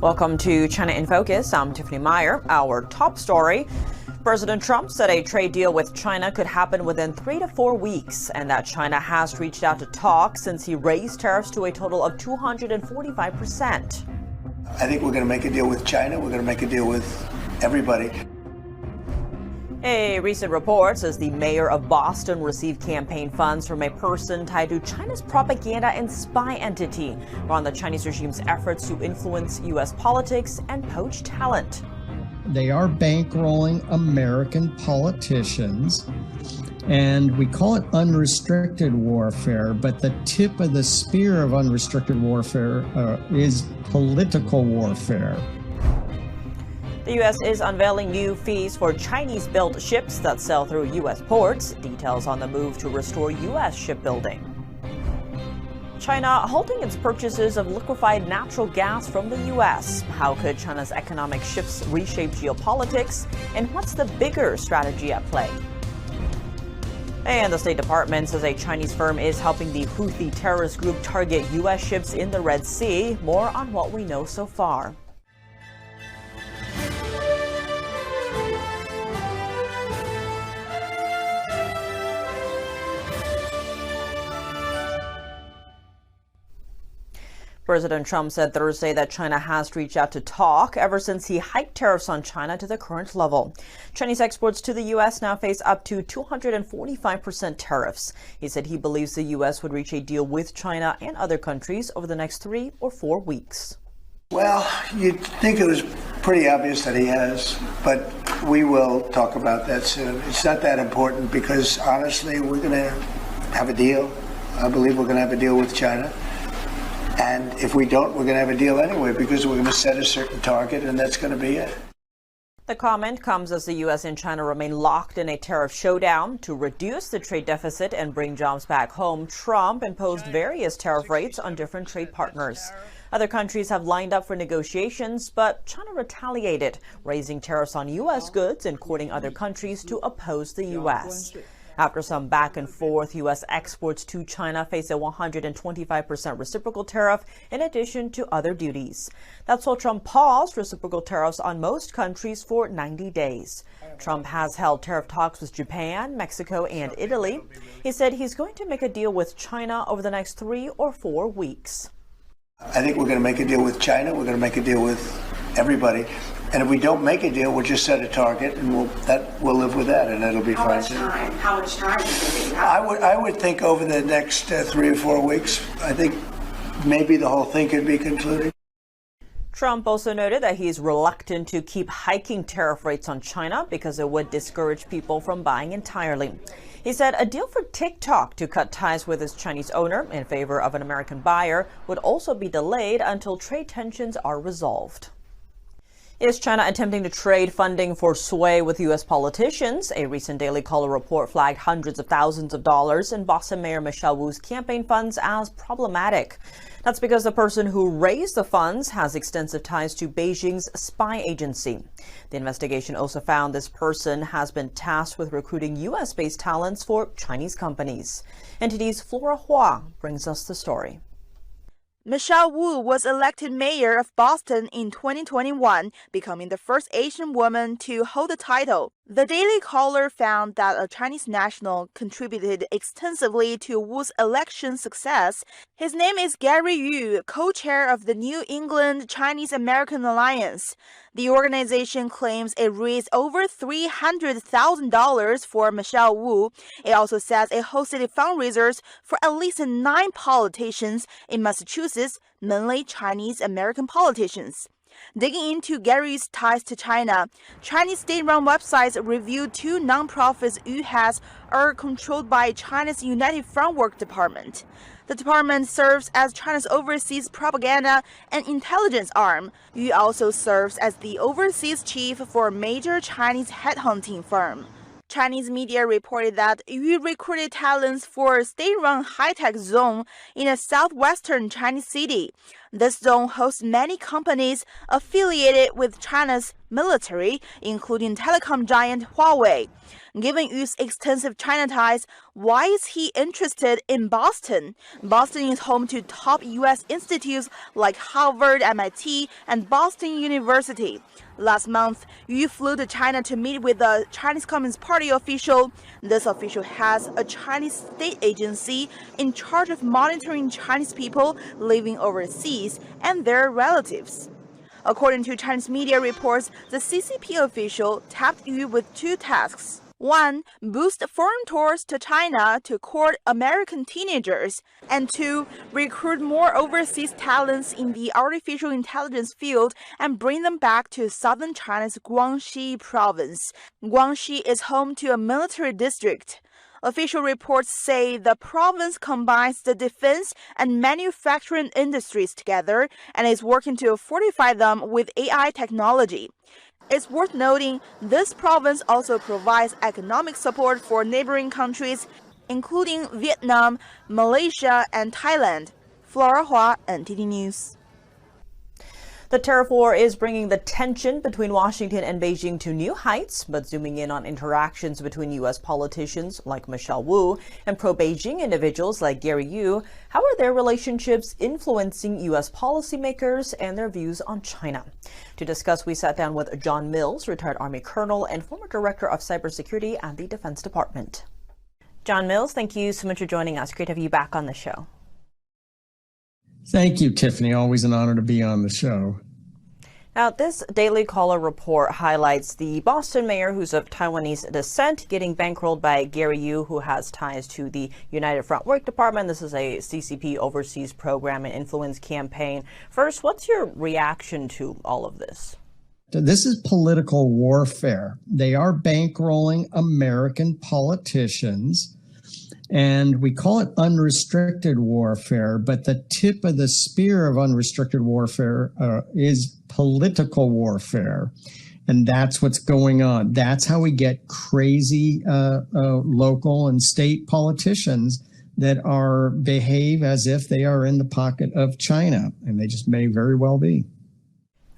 Welcome to China in Focus. I'm Tiffany Meyer. Our top story. President Trump said a trade deal with China could happen within 3 to 4 weeks, and that China has reached out to talk since he raised tariffs to a total of 245%. I think we're going to make a deal with China. We're going to make a deal with everybody. A recent report says the mayor of Boston received campaign funds from a person tied to China's propaganda and spy entity on the Chinese regime's efforts to influence U.S. politics and poach talent. They are bankrolling American politicians, and we call it unrestricted warfare, but the tip of the spear of unrestricted warfare is political warfare. The U.S. is unveiling new fees for Chinese-built ships that sail through U.S. ports. Details on the move to restore U.S. shipbuilding. China halting its purchases of liquefied natural gas from the U.S. How could China's economic shifts reshape geopolitics? And what's the bigger strategy at play? And the State Department says a Chinese firm is helping the Houthi terrorist group target U.S. ships in the Red Sea. More on what we know so far. President Trump said Thursday that China has reached out to talk ever since he hiked tariffs on China to the current level. Chinese exports to the U.S. now face up to 245% tariffs. He said he believes the U.S. would reach a deal with China and other countries over the next 3 or 4 weeks. Well, you'd think it was pretty obvious that he has, but we will talk about that soon. It's not that important because, honestly, we're going to have a deal. I believe we're going to have a deal with China. And if we don't, we're going to have a deal anyway because we're going to set a certain target, and that's going to be it. The comment comes as the U.S. and China remain locked in a tariff showdown. To reduce the trade deficit and bring jobs back home, Trump imposed various tariff rates on different trade partners. Other countries have lined up for negotiations, but China retaliated, raising tariffs on U.S. goods and courting other countries to oppose the U.S. After some back and forth, U.S. exports to China face a 125% reciprocal tariff in addition to other duties. That's while Trump paused reciprocal tariffs on most countries for 90 days. Trump has held tariff talks with Japan, Mexico, and Italy. He said he's going to make a deal with China over the next 3 or 4 weeks. I think we're going to make a deal with China. We're going to make a deal with everybody. And if we don't make a deal, we'll just set a target, and we'll live with that, and it'll be fine. How much time do you think? I would think over the next 3 or 4 weeks. I think maybe the whole thing could be concluded. Trump also noted that he's reluctant to keep hiking tariff rates on China because it would discourage people from buying entirely. He said a deal for TikTok to cut ties with its Chinese owner in favor of an American buyer would also be delayed until trade tensions are resolved. Is China attempting to trade funding for sway with U.S. politicians? A recent Daily Caller report flagged hundreds of thousands of dollars in Boston Mayor Michelle Wu's campaign funds as problematic. That's because the person who raised the funds has extensive ties to Beijing's spy agency. The investigation also found this person has been tasked with recruiting U.S.-based talents for Chinese companies. NTD's Flora Hua brings us the story. Michelle Wu was elected mayor of Boston in 2021, becoming the first Asian woman to hold the title. The Daily Caller found that a Chinese national contributed extensively to Wu's election success. His name is Gary Yu, co-chair of the New England Chinese-American Alliance. The organization claims it raised over $300,000 for Michelle Wu. It also says it hosted fundraisers for at least 9 politicians in Massachusetts, mainly Chinese-American politicians. Digging into Gary's ties to China, Chinese state-run websites revealed 2 nonprofits Yu has are controlled by China's United Front Work Department. The department serves as China's overseas propaganda and intelligence arm. Yu also serves as the overseas chief for a major Chinese headhunting firm. Chinese media reported that Yu recruited talents for a state-run high-tech zone in a southwestern Chinese city. This zone hosts many companies affiliated with China's military, including telecom giant Huawei. Given Yu's extensive China ties, why is he interested in Boston? Boston is home to top U.S. institutes like Harvard, MIT, and Boston University. Last month, Yu flew to China to meet with a Chinese Communist Party official. This official has a Chinese state agency in charge of monitoring Chinese people living overseas and their relatives. According to Chinese media reports, the CCP official tapped Yu with two tasks. One, boost foreign tours to China to court American teenagers, and two, recruit more overseas talents in the artificial intelligence field and bring them back to southern China's Guangxi province. Guangxi is home to a military district. Official reports say the province combines the defense and manufacturing industries together and is working to fortify them with AI technology. It's worth noting this province also provides economic support for neighboring countries, including Vietnam, Malaysia, and Thailand. Flora Hua, NTD News. The tariff war is bringing the tension between Washington and Beijing to new heights, but zooming in on interactions between U.S. politicians like Michelle Wu and pro-Beijing individuals like Gary Yu, how are their relationships influencing U.S. policymakers and their views on China? To discuss, we sat down with John Mills, retired Army colonel and former director of cybersecurity at the Defense Department. John Mills, thank you so much for joining us. Great to have you back on the show. Thank you, Tiffany. Always an honor to be on the show. Now, this Daily Caller report highlights the Boston mayor, who's of Taiwanese descent, getting bankrolled by Gary Yu, who has ties to the United Front Work Department. This is a CCP overseas program and influence campaign. First, what's your reaction to all of this? This is political warfare. They are bankrolling American politicians. And we call it unrestricted warfare, but the tip of the spear of unrestricted warfare is political warfare. And that's what's going on. That's how we get crazy local and state politicians that behave as if they are in the pocket of China. And they just may very well be.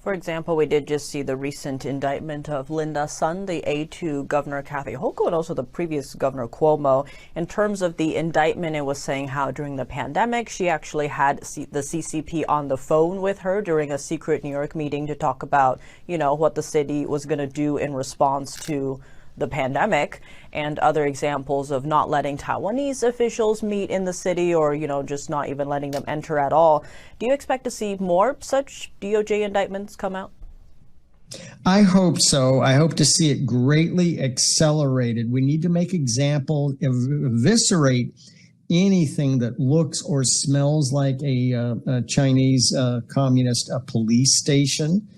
For example, we did just see the recent indictment of Linda Sun, the aide to Governor Kathy Hochul, and also the previous Governor Cuomo. In terms of the indictment, it was saying how during the pandemic, she actually had the CCP on the phone with her during a secret New York meeting to talk about, what the city was going to do in response to the pandemic, and other examples of not letting Taiwanese officials meet in the city or, just not even letting them enter at all. Do you expect to see more such DOJ indictments come out? I hope so. I hope to see it greatly accelerated. We need to make examples, eviscerate anything that looks or smells like a Chinese communist police station.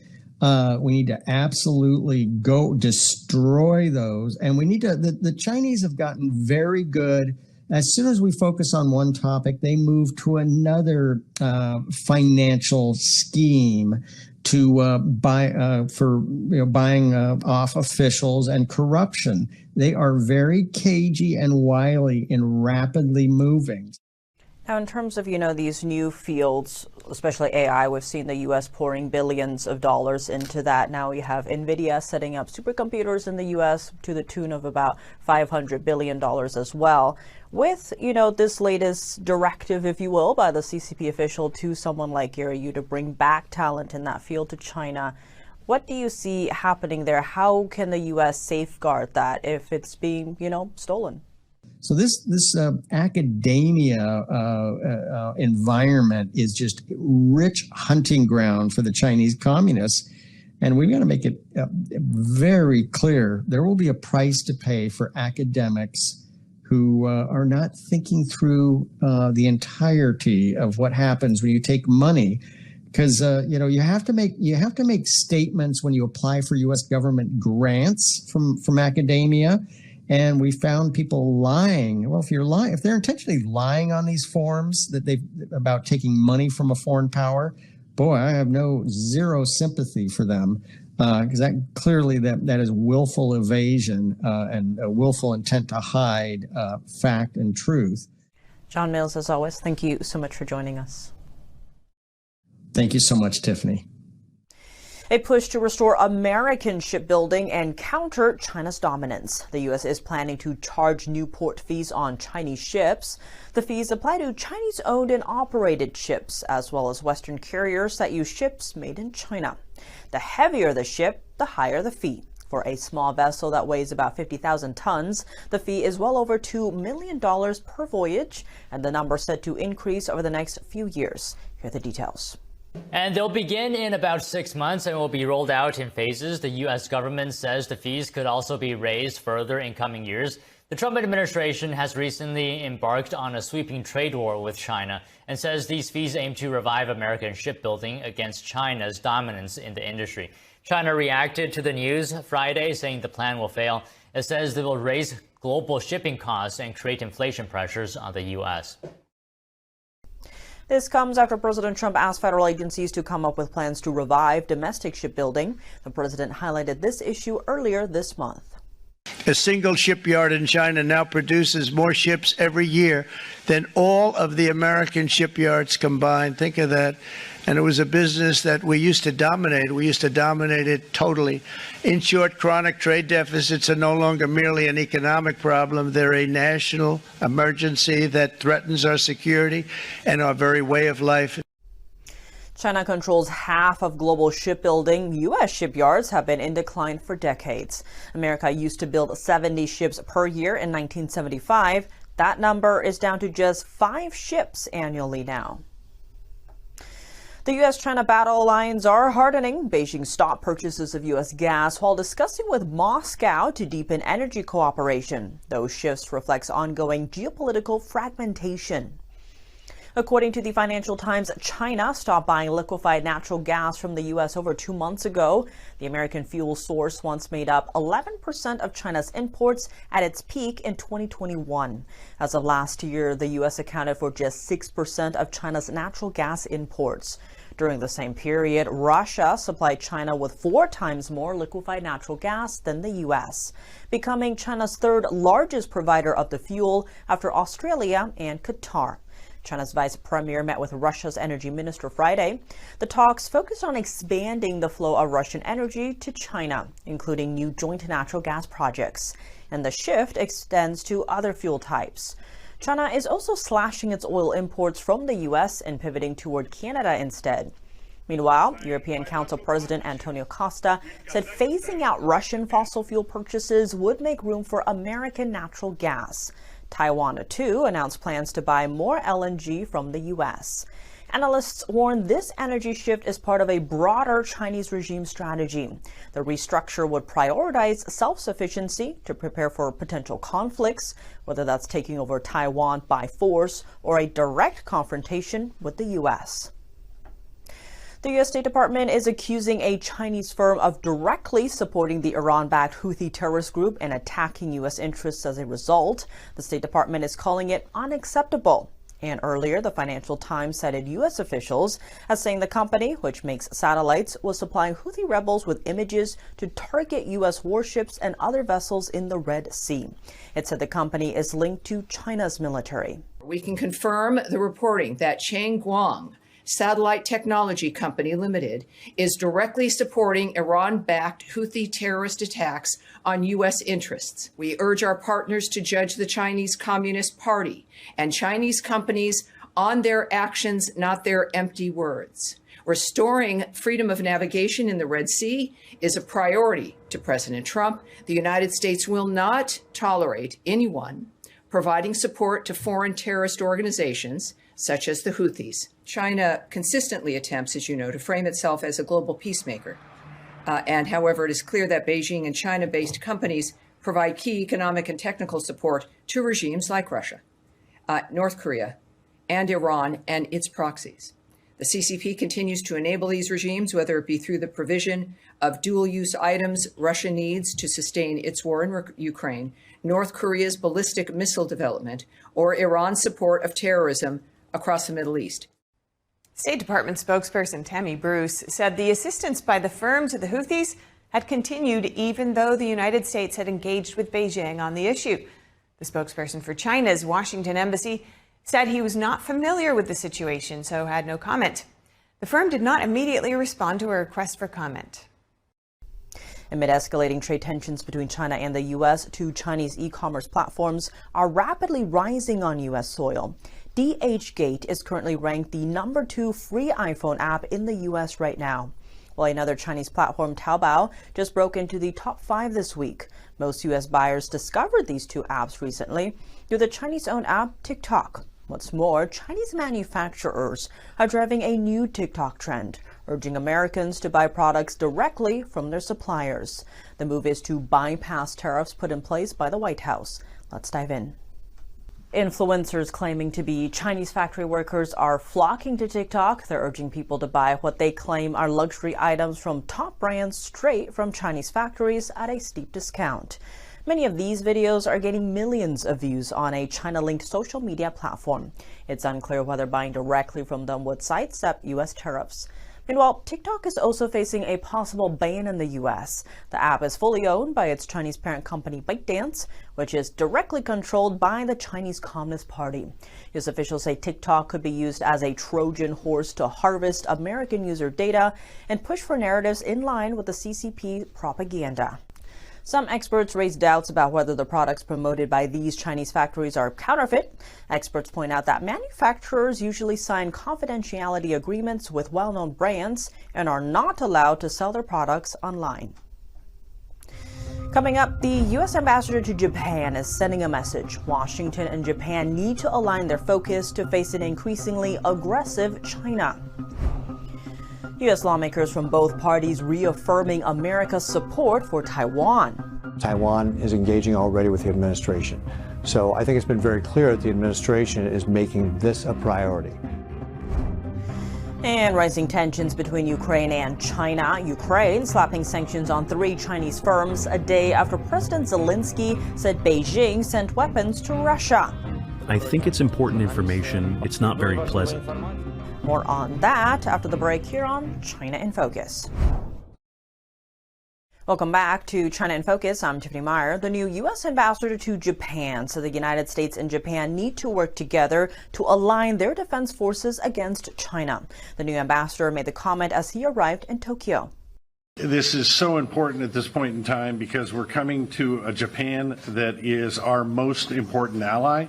We need to absolutely go destroy those. And we need to, the Chinese have gotten very good. As soon as we focus on one topic, they move to another financial scheme to buying off officials and corruption. They are very cagey and wily in rapidly moving. Now, in terms of, these new fields, especially AI, we've seen the U.S. pouring billions of dollars into that. Now we have NVIDIA setting up supercomputers in the U.S. to the tune of about $500 billion as well. With, this latest directive, if you will, by the CCP official to someone like Gary Yu to bring back talent in that field to China, what do you see happening there? How can the U.S. safeguard that if it's being, stolen? So this academia environment is just rich hunting ground for the Chinese communists. And we've got to make it very clear. There will be a price to pay for academics who are not thinking through the entirety of what happens when you take money. Because you have to make statements when you apply for U.S. government grants from academia. And we found people lying. Well, if they're intentionally lying on these forms about taking money from a foreign power, boy, I have zero sympathy for them, because that is willful evasion and a willful intent to hide fact and truth. John Mills, as always, thank you so much for joining us. Thank you so much, Tiffany. A push to restore American shipbuilding and counter China's dominance. The U.S. is planning to charge new port fees on Chinese ships. The fees apply to Chinese-owned and operated ships, as well as Western carriers that use ships made in China. The heavier the ship, the higher the fee. For a small vessel that weighs about 50,000 tons, the fee is well over $2 million per voyage, and the number is set to increase over the next few years. Here are the details. And they'll begin in about 6 months and will be rolled out in phases. The U.S. government says the fees could also be raised further in coming years. The Trump administration has recently embarked on a sweeping trade war with China and says these fees aim to revive American shipbuilding against China's dominance in the industry. China reacted to the news Friday, saying the plan will fail. It says they will raise global shipping costs and create inflation pressures on the U.S. This comes after President Trump asked federal agencies to come up with plans to revive domestic shipbuilding. The president highlighted this issue earlier this month. A single shipyard in China now produces more ships every year than all of the American shipyards combined. Think of that. And it was a business that we used to dominate. We used to dominate it totally. In short, chronic trade deficits are no longer merely an economic problem. They're a national emergency that threatens our security and our very way of life. China controls half of global shipbuilding. U.S. shipyards have been in decline for decades. America used to build 70 ships per year in 1975. That number is down to just 5 ships annually now. The U.S.-China battle lines are hardening. Beijing stopped purchases of U.S. gas while discussing with Moscow to deepen energy cooperation. Those shifts reflect ongoing geopolitical fragmentation. According to the Financial Times, China stopped buying liquefied natural gas from the U.S. over 2 months ago. The American fuel source once made up 11% of China's imports at its peak in 2021. As of last year, the U.S. accounted for just 6% of China's natural gas imports. During the same period, Russia supplied China with 4 times more liquefied natural gas than the U.S., becoming China's third largest provider of the fuel after Australia and Qatar. China's vice premier met with Russia's energy minister Friday. The talks focused on expanding the flow of Russian energy to China, including new joint natural gas projects. And the shift extends to other fuel types. China is also slashing its oil imports from the U.S. and pivoting toward Canada instead. Meanwhile, European Council President Antonio Costa said phasing out Russian fossil fuel purchases would make room for American natural gas. Taiwan, too, announced plans to buy more LNG from the U.S. Analysts warn this energy shift is part of a broader Chinese regime strategy. The restructure would prioritize self-sufficiency to prepare for potential conflicts, whether that's taking over Taiwan by force or a direct confrontation with the U.S. The U.S. State Department is accusing a Chinese firm of directly supporting the Iran-backed Houthi terrorist group and attacking U.S. interests as a result. The State Department is calling it unacceptable. And earlier, the Financial Times cited U.S. officials as saying the company, which makes satellites, was supplying Houthi rebels with images to target U.S. warships and other vessels in the Red Sea. It said the company is linked to China's military. We can confirm the reporting that Chang Guang Satellite Technology Company Limited is directly supporting Iran-backed Houthi terrorist attacks on U.S. interests. We urge our partners to judge the Chinese Communist Party and Chinese companies on their actions, not their empty words. Restoring freedom of navigation in the Red Sea is a priority to President Trump. The United States will not tolerate anyone providing support to foreign terrorist organizations such as the Houthis. China consistently attempts, as you know, to frame itself as a global peacemaker. And however, it is clear that Beijing and China-based companies provide key economic and technical support to regimes like Russia, North Korea, and Iran and its proxies. The CCP continues to enable these regimes, whether it be through the provision of dual-use items Russia needs to sustain its war in Ukraine, North Korea's ballistic missile development, or Iran's support of terrorism across the Middle East. State Department spokesperson Tammy Bruce said the assistance by the firm to the Houthis had continued even though the United States had engaged with Beijing on the issue. The spokesperson for China's Washington embassy said he was not familiar with the situation, so had no comment. The firm did not immediately respond to a request for comment. Amid escalating trade tensions between China and the U.S., two Chinese e-commerce platforms are rapidly rising on U.S. soil. DHgate is currently ranked the #2 free iPhone app in the U.S. right now, while another Chinese platform, Taobao, just broke into the top 5 this week. Most U.S. buyers discovered these two apps recently through the Chinese-owned app TikTok. What's more, Chinese manufacturers are driving a new TikTok trend, urging Americans to buy products directly from their suppliers. The move is to bypass tariffs put in place by the White House. Let's dive in. Influencers claiming to be Chinese factory workers are flocking to TikTok. They're urging people to buy what they claim are luxury items from top brands straight from Chinese factories at a steep discount. Many of these videos are getting millions of views on a China-linked social media platform. It's unclear whether buying directly from them would sidestep U.S. tariffs. Meanwhile, TikTok is also facing a possible ban in the U.S. The app is fully owned by its Chinese parent company ByteDance, which is directly controlled by the Chinese Communist Party. U.S. officials say TikTok could be used as a Trojan horse to harvest American user data and push for narratives in line with the CCP propaganda. Some experts raise doubts about whether the products promoted by these Chinese factories are counterfeit. Experts point out that manufacturers usually sign confidentiality agreements with well-known brands and are not allowed to sell their products online. Coming up, the U.S. ambassador to Japan is sending a message. Washington and Japan need to align their focus to face an increasingly aggressive China. U.S. lawmakers from both parties reaffirming America's support for Taiwan. Taiwan is engaging already with the administration. So I think it's been very clear that the administration is making this a priority. And rising tensions between Ukraine and China. Ukraine slapping sanctions on 3 Chinese firms a day after President Zelensky said Beijing sent weapons to Russia. I think it's important information. It's not very pleasant. More on that after the break here on China in Focus. Welcome back to China in Focus. I'm Tiffany Meyer. The new U.S. ambassador to Japan said the United States and Japan need to work together to align their defense forces against China. The new ambassador made the comment as he arrived in Tokyo. This is so important at this point in time because we're coming to a Japan that is our most important ally.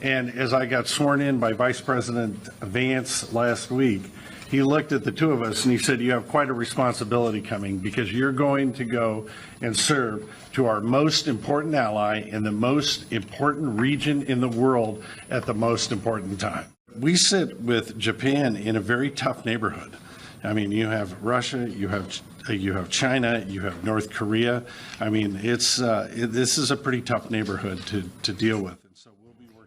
And as I got sworn in by Vice President Vance last week, he looked at the two of us and he said, you have quite a responsibility coming because you're going to go and serve to our most important ally in the most important region in the world at the most important time. We sit with Japan in a very tough neighborhood. I mean, you have Russia, you have China, you have North Korea. I mean, this is a pretty tough neighborhood to deal with.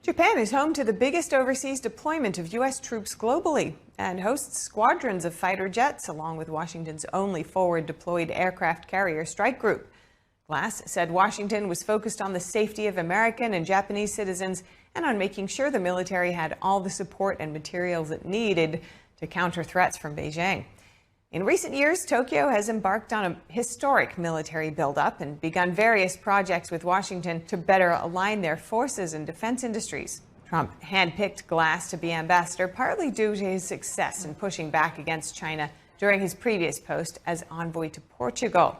Japan is home to the biggest overseas deployment of U.S. troops globally and hosts squadrons of fighter jets along with Washington's only forward deployed aircraft carrier strike group. Glass said Washington was focused on the safety of American and Japanese citizens and on making sure the military had all the support and materials it needed to counter threats from Beijing. In recent years, Tokyo has embarked on a historic military buildup and begun various projects with Washington to better align their forces and defense industries. Trump handpicked Glass to be ambassador partly due to his success in pushing back against China during his previous post as envoy to Portugal.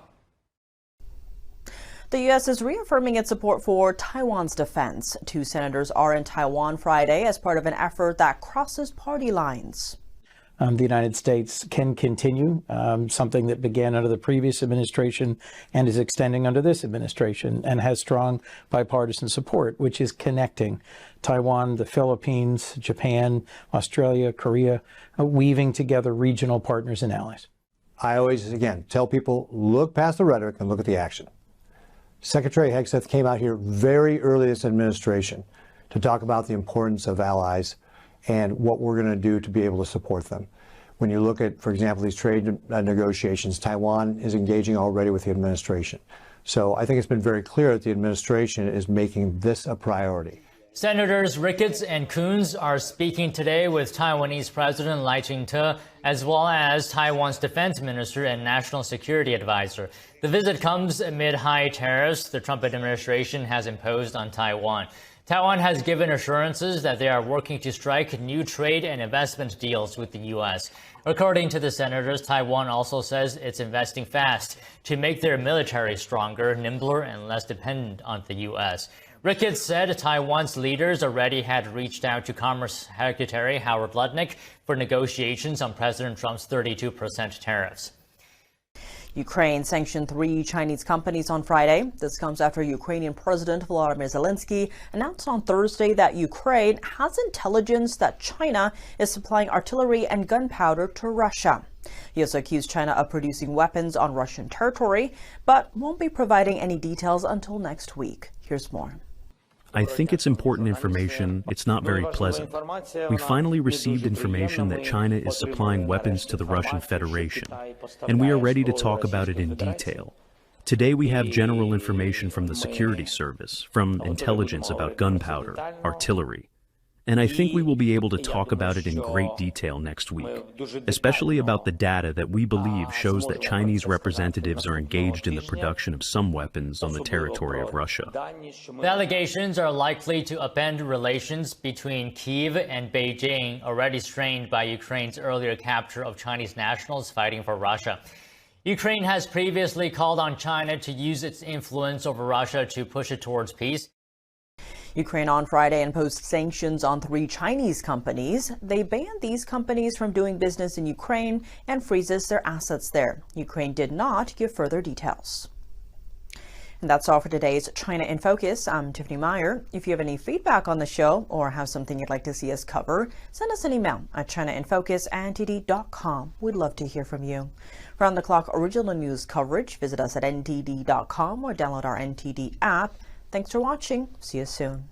The U.S. is reaffirming its support for Taiwan's defense. 2 senators are in Taiwan Friday as part of an effort that crosses party lines. The United States can continue something that began under the previous administration and is extending under this administration and has strong bipartisan support, which is connecting Taiwan, the Philippines, Japan, Australia, Korea, weaving together regional partners and allies. I always, again, tell people, look past the rhetoric and look at the action. Secretary Hegseth came out here very early in this administration to talk about the importance of allies and what we're going to do to be able to support them. When you look at, for example, these trade negotiations, Taiwan is engaging already with the administration. So I think it's been very clear that the administration is making this a priority. Senators Ricketts and Coons are speaking today with Taiwanese President Lai Ching-te, as well as Taiwan's defense minister and national security advisor. The visit comes amid high tariffs the Trump administration has imposed on Taiwan. Taiwan has given assurances that they are working to strike new trade and investment deals with the U.S. According to the senators, Taiwan also says it's investing fast to make their military stronger, nimbler, and less dependent on the U.S. Ricketts said Taiwan's leaders already had reached out to Commerce Secretary Howard Lutnick for negotiations on President Trump's 32% tariffs. Ukraine sanctioned 3 Chinese companies on Friday. This comes after Ukrainian President Volodymyr Zelensky announced on Thursday that Ukraine has intelligence that China is supplying artillery and gunpowder to Russia. He also accused China of producing weapons on Russian territory, but won't be providing any details until next week. Here's more. I think it's important information. It's not very pleasant. We finally received information that China is supplying weapons to the Russian Federation, and we are ready to talk about it in detail. Today we have general information from the security service, from intelligence about gunpowder, artillery. And I think we will be able to talk about it in great detail next week, especially about the data that we believe shows that Chinese representatives are engaged in the production of some weapons on the territory of Russia. The allegations are likely to upend relations between Kyiv and Beijing, already strained by Ukraine's earlier capture of Chinese nationals fighting for Russia. Ukraine has previously called on China to use its influence over Russia to push it towards peace. Ukraine on Friday imposed sanctions on 3 Chinese companies. They banned these companies from doing business in Ukraine and freezes their assets there. Ukraine did not give further details. And that's all for today's China in Focus. I'm Tiffany Meyer. If you have any feedback on the show or have something you'd like to see us cover, send us an email at chinainfocus@ntd.com. We'd love to hear from you. For on-the-clock original news coverage, visit us at ntd.com or download our NTD app. Thanks for watching. See you soon.